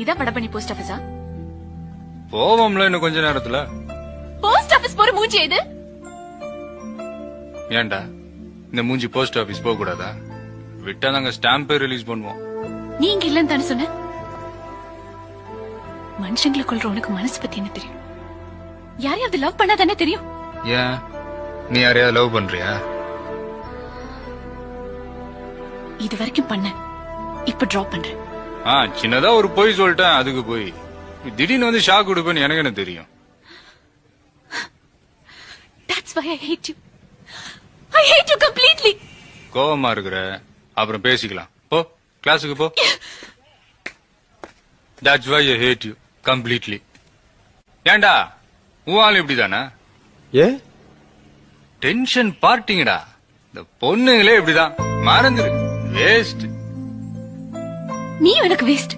இதான் வடபண்ணி போஸ்ட் ஆபீஸா? போவோம்ல இன்னும் கொஞ்ச நேரத்துல. போஸ்ட் ஆபீஸ் போற மூஞ்சி இது? ஏன்டா இந்த மூஞ்சி போஸ்ட் ஆபீஸ் போக கூடாதா? விட்டா நாங்க ஸ்டாம்பே ரிலீஸ் பண்ணுவோம். நீங்க இல்லன்னு தானே சொன்ன? மனுஷங்களுக்குள்ள உனக்கு மனசு பத்தி என்ன தெரியும்? யாரையாவது லவ் பண்ணா தானே தெரியும். ஏன் நீ யாரையாவது லவ் பண்றியா? இது வரைக்கும் பண்ண, இப்ப டிராப் பண்றேன். சின்னதா ஒரு பொய் சொல்லிட்டேன், அதுக்கு போய் திடீர்னு வந்து ஷாக் கொடுப்பேன்னு எனக்கு என்ன தெரியும்? That's why I hate you. I hate you completely. கோவமா இருக்கிற, அப்புறம் பேசிக்கலாம். போ கிளாஸுக்கு போ. That's why I hate you completely. ஏண்டா உன் ஆளு இப்படிதானா? ஏ டென்ஷன் பார்ட்டிங்கடா. இந்த பொண்ணுங்களே இப்படிதான், மறந்துரு. வேஸ்ட். நீ எனக்கு வேஸ்ட்.